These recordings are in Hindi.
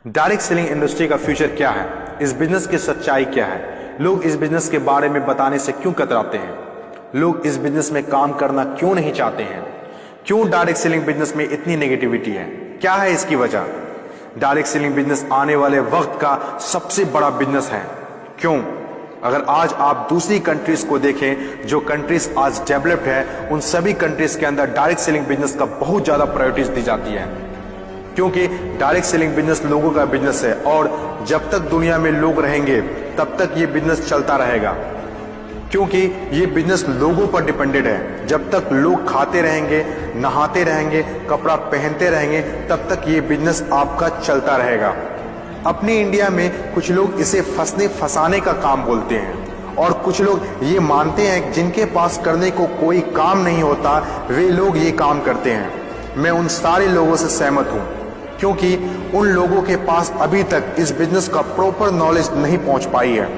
डायरेक्ट सेलिंग इंडस्ट्री का फ्यूचर क्या है, इस बिजनेस की सच्चाई क्या है, लोग इस बिजनेस के बारे में बताने से क्यों कतराते हैं, लोग इस बिजनेस में काम करना क्यों नहीं चाहते हैं, क्यों डायरेक्ट सेलिंग बिजनेस में इतनी नेगेटिविटी है, क्या है इसकी वजह। डायरेक्ट सेलिंग बिजनेस आने वाले वक्त का सबसे बड़ा बिजनेस है। क्यों? अगर आज आप दूसरी कंट्रीज को देखें, जो कंट्रीज आज डेवलप्ड है, उन सभी कंट्रीज के अंदर डायरेक्ट सेलिंग बिजनेस का बहुत ज्यादा प्रायोरिटीज दी जाती है, क्योंकि डायरेक्ट सेलिंग बिजनेस लोगों का बिजनेस है और जब तक दुनिया में लोग रहेंगे तब तक ये बिजनेस चलता रहेगा, क्योंकि ये बिजनेस लोगों पर डिपेंडेड है। जब तक लोग खाते रहेंगे, नहाते रहेंगे, कपड़ा पहनते रहेंगे, तब तक ये बिजनेस आपका चलता रहेगा। अपने इंडिया में कुछ लोग इसे फंसने फंसाने का काम बोलते हैं और कुछ लोग ये मानते हैं जिनके पास करने को कोई काम नहीं होता वे लोग ये काम करते हैं। मैं उन सारे लोगों से सहमत हूं, क्योंकि उन लोगों के पास अभी तक इस बिजनेस का प्रॉपर नॉलेज नहीं पहुंच पाई है।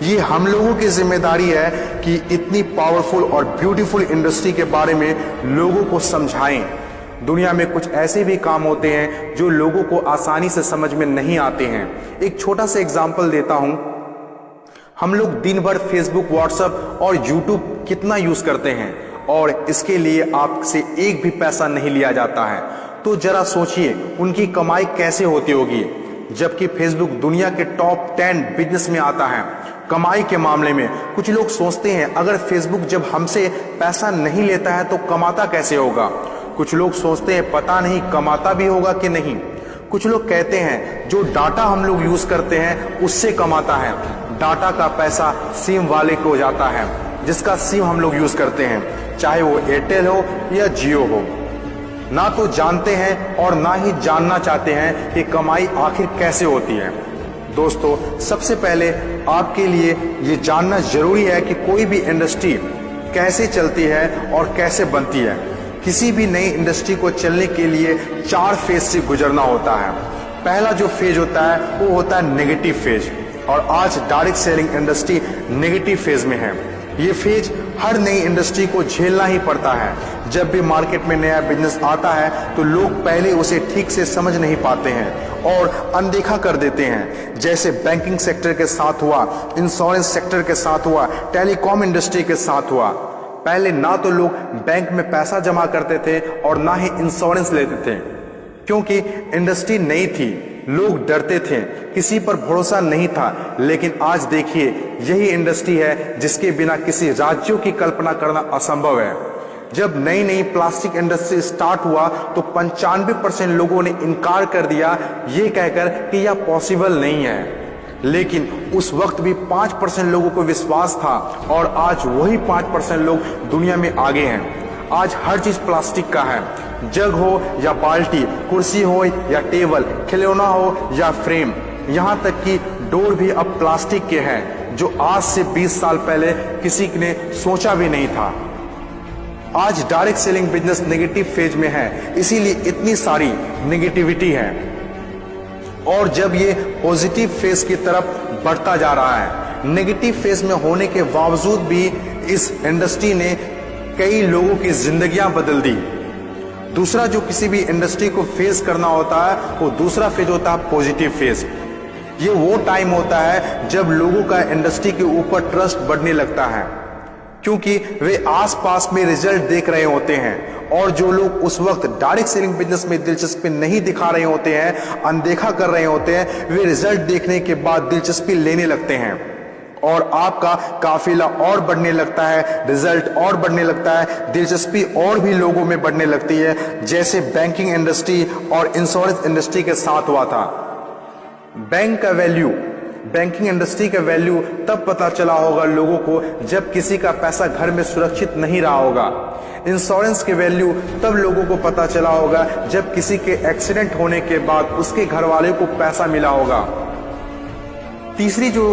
ये हम लोगों की जिम्मेदारी है कि इतनी पावरफुल और ब्यूटीफुल इंडस्ट्री के बारे में लोगों को समझाएं। दुनिया में कुछ ऐसे भी काम होते हैं जो लोगों को आसानी से समझ में नहीं आते हैं। एक छोटा सा एग्जांपल देता हूं। हम लोग दिन भर फेसबुक, व्हाट्सएप और यूट्यूब कितना यूज करते हैं और इसके लिए आपसे एक भी पैसा नहीं लिया जाता है। तो जरा सोचिए उनकी कमाई कैसे होती होगी, जबकि फेसबुक दुनिया के टॉप 10 बिजनेस में आता है कमाई के मामले में। कुछ लोग सोचते हैं अगर फेसबुक जब हमसे पैसा नहीं लेता है तो कमाता कैसे होगा। कुछ लोग सोचते हैं पता नहीं कमाता भी होगा कि नहीं। कुछ लोग कहते हैं जो डाटा हम लोग यूज करते हैं उससे कमाता है। डाटा का पैसा सिम वाले को जाता है, जिसका सिम हम लोग यूज करते हैं, चाहे वो एयरटेल हो या जियो हो। ना तो जानते हैं और ना ही जानना चाहते हैं कि कमाई आखिर कैसे होती है। दोस्तों, सबसे पहले आपके लिए ये जानना जरूरी है कि कोई भी इंडस्ट्री कैसे चलती है और कैसे बनती है। किसी भी नई इंडस्ट्री को चलने के लिए 4 फेज से गुजरना होता है। पहला जो फेज होता है वो होता है नेगेटिव फेज, और आज direct selling industry negative phase में है। ये फेज हर नई इंडस्ट्री को झेलना ही पड़ता है। जब भी मार्केट में नया बिजनेस आता है तो लोग पहले उसे ठीक से समझ नहीं पाते हैं और अनदेखा कर देते हैं। जैसे बैंकिंग सेक्टर के साथ हुआ, इंश्योरेंस सेक्टर के साथ हुआ, टेलीकॉम इंडस्ट्री के साथ हुआ। पहले ना तो लोग बैंक में पैसा जमा करते थे और ना ही इंश्योरेंस लेते थे, क्योंकि इंडस्ट्री नई थी, लोग डरते थे, किसी पर भरोसा नहीं था। लेकिन आज देखिए, यही इंडस्ट्री है जिसके बिना किसी राज्यों की कल्पना करना असंभव है। जब नई नई प्लास्टिक इंडस्ट्री स्टार्ट हुआ तो 95% लोगों ने इनकार कर दिया, ये कहकर कि यह पॉसिबल नहीं है। लेकिन उस वक्त भी 5% लोगों को विश्वास था और आज वही 5% लोग दुनिया में आगे हैं। आज हर चीज प्लास्टिक का है, जग हो या बाल्टी, कुर्सी हो या टेबल, खिलौना हो या फ्रेम, यहाँ तक कि डोर भी अब प्लास्टिक के हैं, जो आज से 20 साल पहले किसी ने सोचा भी नहीं था। आज direct selling business negative phase में है, इसीलिए इतनी सारी नेगेटिविटी है। और जब ये पॉजिटिव फेज की तरफ बढ़ता जा रहा है, नेगेटिव फेज में होने के बावजूद भी इस इंडस्ट्री ने कई लोगों की जिंदगियां बदल दी। दूसरा जो किसी भी इंडस्ट्री को फेस करना होता है वो दूसरा फेज होता है पॉजिटिव फेज। ये वो टाइम होता है जब लोगों का इंडस्ट्री के ऊपर ट्रस्ट बढ़ने लगता है, क्योंकि वे आसपास में रिजल्ट देख रहे होते हैं। और जो लोग उस वक्त डायरेक्ट सेलिंग बिजनेस में दिलचस्पी नहीं दिखा रहे होते हैं, अनदेखा कर रहे होते हैं, वे रिजल्ट देखने के बाद दिलचस्पी लेने लगते हैं और आपका काफिला और बढ़ने लगता है, रिजल्ट और बढ़ने लगता है, दिलचस्पी और भी लोगों में बढ़ने लगती है। जैसे बैंकिंग इंडस्ट्री और इंश्योरेंस इंडस्ट्री के साथ हुआ था। बैंकिंग इंडस्ट्री का वैल्यू तब पता चला होगा लोगों को जब किसी का पैसा घर में सुरक्षित नहीं रहा होगा। इंश्योरेंस के वैल्यू तब लोगों को पता चला होगा जब किसी के एक्सीडेंट होने के बाद उसके घर वाले को पैसा मिला होगा। तीसरी जो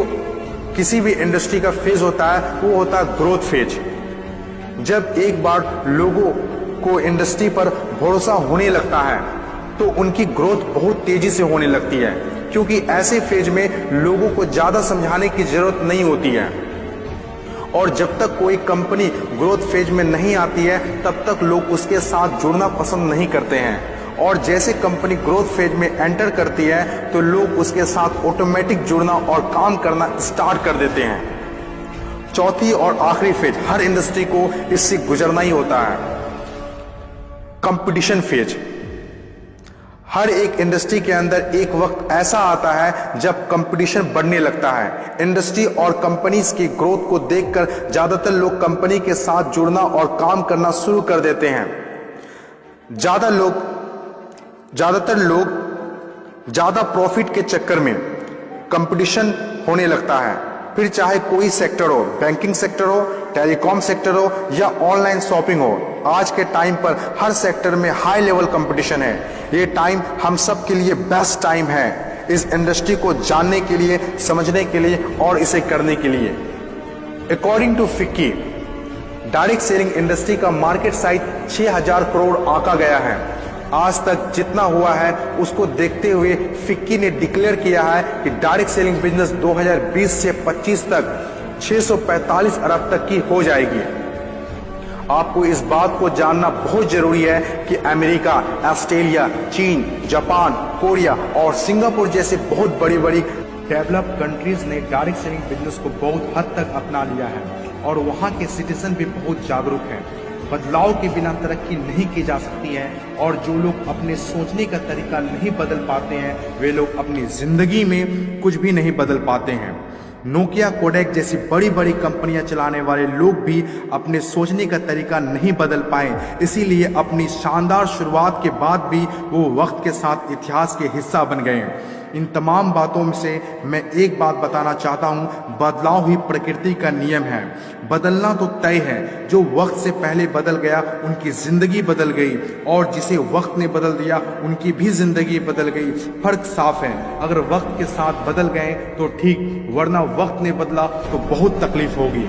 किसी भी इंडस्ट्री का फेज होता है वो होता है ग्रोथ फेज। जब एक बार लोगों को इंडस्ट्री पर भरोसा होने लगता है तो उनकी ग्रोथ बहुत तेजी से होने लगती है, क्योंकि ऐसे फेज में लोगों को ज्यादा समझाने की जरूरत नहीं होती है। और जब तक कोई कंपनी ग्रोथ फेज में नहीं आती है तब तक लोग उसके साथ जुड़ना पसंद नहीं करते हैं और जैसे कंपनी ग्रोथ फेज में एंटर करती है तो लोग उसके साथ ऑटोमेटिक जुड़ना और काम करना स्टार्ट कर देते हैं। चौथी और आखिरी फेज, हर इंडस्ट्री को इससे गुजरना ही होता है, कंपटीशन फेज। हर एक इंडस्ट्री के अंदर एक वक्त ऐसा आता है जब कंपटीशन बढ़ने लगता है। इंडस्ट्री और कंपनीज की ग्रोथ को देखकर ज्यादातर लोग कंपनी के साथ जुड़ना और काम करना शुरू कर देते हैं। ज्यादातर लोग ज्यादा प्रॉफिट के चक्कर में कंपटीशन होने लगता है, फिर चाहे कोई सेक्टर हो, बैंकिंग सेक्टर हो, टेलीकॉम सेक्टर हो या ऑनलाइन शॉपिंग हो। आज के टाइम पर हर सेक्टर में हाई लेवल कंपटीशन है। ये टाइम हम सब के लिए बेस्ट टाइम है, इस इंडस्ट्री को जानने के लिए, समझने के लिए और इसे करने के लिए। According to FICCI, direct selling industry का मार्केट साइज 6000 करोड़ आंका गया है। आज तक जितना हुआ है उसको देखते हुए फिक्की ने डिक्लेयर किया है कि डायरेक्ट सेलिंग बिजनेस 2020 से 25 तक 645 अरब तक की हो जाएगी। आपको इस बात को जानना बहुत जरूरी है कि अमेरिका, ऑस्ट्रेलिया, चीन, जापान, कोरिया और सिंगापुर जैसे बहुत बड़ी बड़ी डेवलप्ड कंट्रीज ने डायरेक्ट सेलिंग बिजनेस को बहुत हद तक अपना लिया है और वहां के सिटीजन भी बहुत जागरूक हैं। बदलाव के बिना तरक्की नहीं की जा सकती है और जो लोग अपने सोचने का तरीका नहीं बदल पाते हैं वे लोग अपनी जिंदगी में कुछ भी नहीं बदल पाते हैं। नोकिया, कोडेक जैसी बड़ी बड़ी कंपनियां चलाने वाले लोग भी अपने सोचने का तरीका नहीं बदल पाए, इसीलिए अपनी शानदार शुरुआत के बाद भी वो वक्त के साथ इतिहास के हिस्सा बन गए। इन तमाम बातों से मैं एक बात बताना चाहता हूँ, बदलाव ही प्रकृति का नियम है। बदलना तो तय है, जो वक्त से पहले बदल गया उनकी जिंदगी बदल गई और जिसे वक्त ने बदल दिया उनकी भी जिंदगी बदल गई। फर्क साफ है, अगर वक्त के साथ बदल गए तो ठीक, वरना वक्त ने बदला तो बहुत तकलीफ होगी।